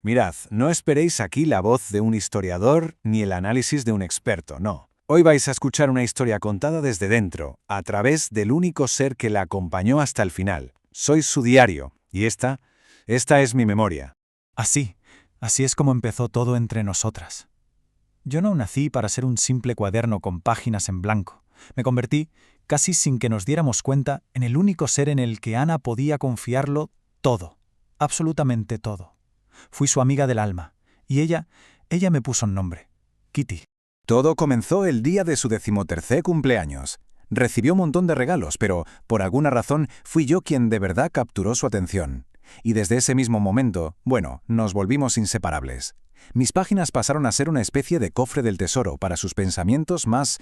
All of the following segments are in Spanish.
Mirad, no esperéis aquí la voz de un historiador ni el análisis de un experto, no. Hoy vais a escuchar una historia contada desde dentro, a través del único ser que la acompañó hasta el final. Soy su diario, y esta es mi memoria. Así es como empezó todo entre nosotras. Yo no nací para ser un simple cuaderno con páginas en blanco. Me convertí, casi sin que nos diéramos cuenta, en el único ser en el que Ana podía confiarlo todo, absolutamente todo. Fui su amiga del alma, y ella me puso un nombre, Kitty. Todo comenzó el día de su 13º cumpleaños. Recibió un montón de regalos, pero, por alguna razón, fui yo quien de verdad capturó su atención. Y desde ese mismo momento, nos volvimos inseparables. Mis páginas pasaron a ser una especie de cofre del tesoro para sus pensamientos más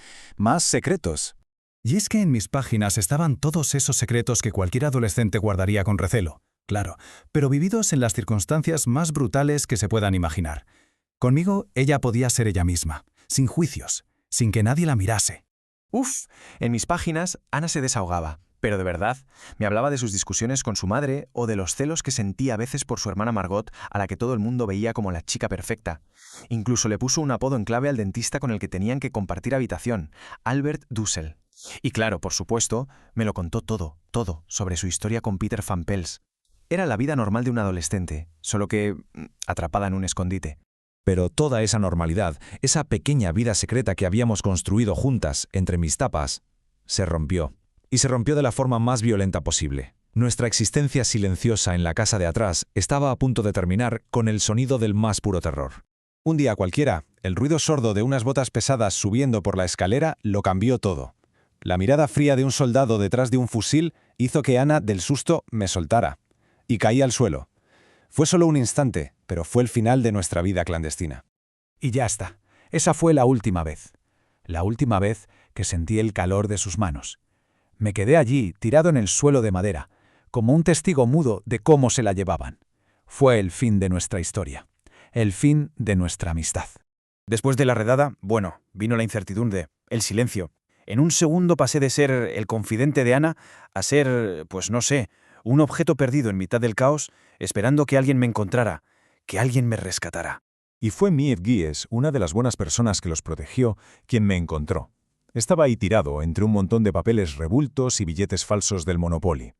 secretos. Y es que en mis páginas estaban todos esos secretos que cualquier adolescente guardaría con recelo, claro, pero vividos en las circunstancias más brutales que se puedan imaginar. Conmigo ella podía ser ella misma, sin juicios, sin que nadie la mirase. En mis páginas Ana se desahogaba, pero de verdad, me hablaba de sus discusiones con su madre o de los celos que sentía a veces por su hermana Margot, a la que todo el mundo veía como la chica perfecta. Incluso le puso un apodo en clave al dentista con el que tenían que compartir habitación, Albert Dussel. Y claro, por supuesto, me lo contó todo sobre su historia con Peter Van Pels. Era la vida normal de un adolescente, solo que atrapada en un escondite. Pero toda esa normalidad, esa pequeña vida secreta que habíamos construido juntas entre mis tapas, se rompió. Y se rompió de la forma más violenta posible. Nuestra existencia silenciosa en la casa de atrás estaba a punto de terminar con el sonido del más puro terror. Un día cualquiera, el ruido sordo de unas botas pesadas subiendo por la escalera lo cambió todo. La mirada fría de un soldado detrás de un fusil hizo que Ana, del susto, me soltara. Y caí al suelo. Fue solo un instante, pero fue el final de nuestra vida clandestina. Y ya está. Esa fue la última vez. La última vez que sentí el calor de sus manos. Me quedé allí, tirado en el suelo de madera, como un testigo mudo de cómo se la llevaban. Fue el fin de nuestra historia. El fin de nuestra amistad. Después de la redada, vino la incertidumbre, el silencio. En un segundo pasé de ser el confidente de Ana a ser, un objeto perdido en mitad del caos, esperando que alguien me encontrara, que alguien me rescatara. Y fue Miep Gies, una de las buenas personas que los protegió, quien me encontró. Estaba ahí tirado entre un montón de papeles revueltos y billetes falsos del Monopoly.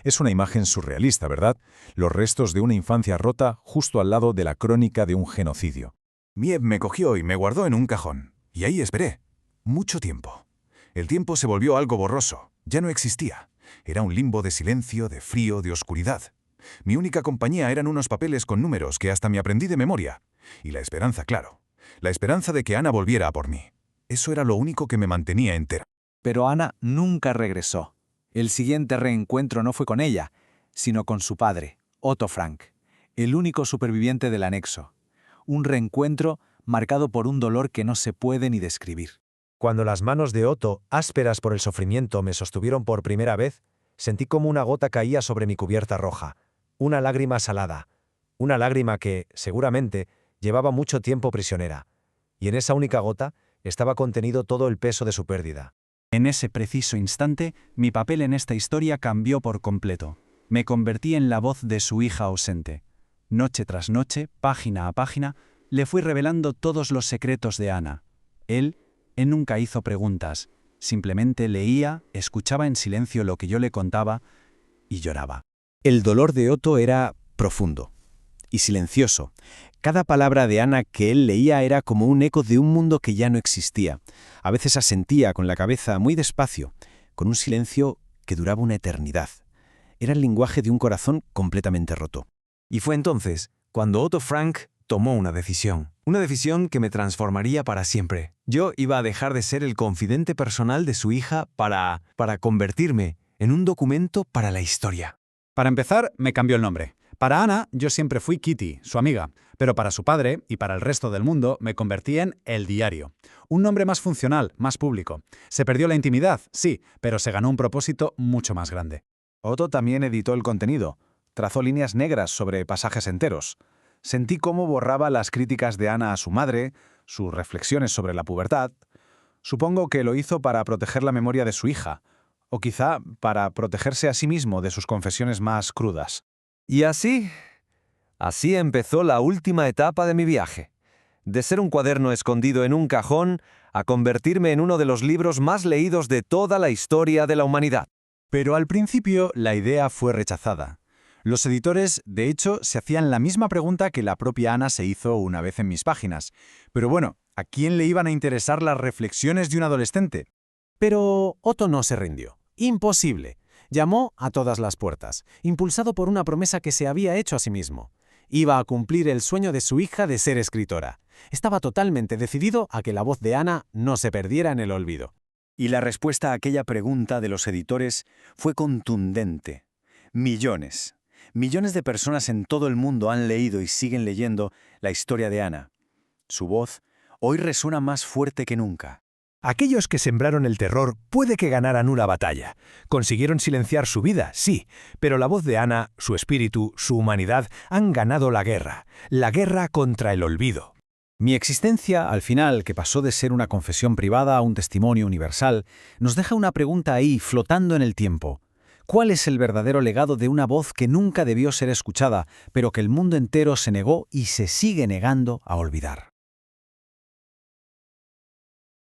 Es una imagen surrealista, ¿verdad? Los restos de una infancia rota justo al lado de la crónica de un genocidio. Miep me cogió y me guardó en un cajón. Y ahí esperé. Mucho tiempo. El tiempo se volvió algo borroso. Ya no existía. Era un limbo de silencio, de frío, de oscuridad. Mi única compañía eran unos papeles con números que hasta me aprendí de memoria. Y la esperanza, claro. La esperanza de que Ana volviera a por mí. Eso era lo único que me mantenía entera. Pero Ana nunca regresó. El siguiente reencuentro no fue con ella, sino con su padre, Otto Frank, el único superviviente del anexo. Un reencuentro marcado por un dolor que no se puede ni describir. Cuando las manos de Otto, ásperas por el sufrimiento, me sostuvieron por primera vez, sentí como una gota caía sobre mi cubierta roja, una lágrima salada, una lágrima que, seguramente, llevaba mucho tiempo prisionera. Y en esa única gota estaba contenido todo el peso de su pérdida. En ese preciso instante, mi papel en esta historia cambió por completo. Me convertí en la voz de su hija ausente. Noche tras noche, página a página, le fui revelando todos los secretos de Ana. Él nunca hizo preguntas, simplemente leía, escuchaba en silencio lo que yo le contaba y lloraba. El dolor de Otto era profundo y silencioso. Cada palabra de Ana que él leía era como un eco de un mundo que ya no existía. A veces asentía con la cabeza muy despacio, con un silencio que duraba una eternidad. Era el lenguaje de un corazón completamente roto. Y fue entonces cuando Otto Frank tomó una decisión que me transformaría para siempre. Yo iba a dejar de ser el confidente personal de su hija para convertirme en un documento para la historia. Para empezar, me cambió el nombre. Para Ana, yo siempre fui Kitty, su amiga, pero para su padre y para el resto del mundo me convertí en El Diario. Un nombre más funcional, más público. Se perdió la intimidad, sí, pero se ganó un propósito mucho más grande. Otto también editó el contenido. Trazó líneas negras sobre pasajes enteros. Sentí cómo borraba las críticas de Ana a su madre, sus reflexiones sobre la pubertad. Supongo que lo hizo para proteger la memoria de su hija, o quizá para protegerse a sí mismo de sus confesiones más crudas. Y así Así empezó la última etapa de mi viaje. De ser un cuaderno escondido en un cajón a convertirme en uno de los libros más leídos de toda la historia de la humanidad. Pero al principio la idea fue rechazada. Los editores, de hecho, se hacían la misma pregunta que la propia Ana se hizo una vez en mis páginas. Pero bueno, ¿a quién le iban a interesar las reflexiones de un adolescente? Pero Otto no se rindió. Imposible. Llamó a todas las puertas, impulsado por una promesa que se había hecho a sí mismo. Iba a cumplir el sueño de su hija de ser escritora. Estaba totalmente decidido a que la voz de Ana no se perdiera en el olvido. Y la respuesta a aquella pregunta de los editores fue contundente. Millones de personas en todo el mundo han leído y siguen leyendo la historia de Ana. Su voz hoy resuena más fuerte que nunca. Aquellos que sembraron el terror puede que ganaran una batalla. Consiguieron silenciar su vida, sí, pero la voz de Ana, su espíritu, su humanidad han ganado la guerra contra el olvido. Mi existencia, al final, que pasó de ser una confesión privada a un testimonio universal, nos deja una pregunta ahí, flotando en el tiempo. ¿Cuál es el verdadero legado de una voz que nunca debió ser escuchada, pero que el mundo entero se negó y se sigue negando a olvidar?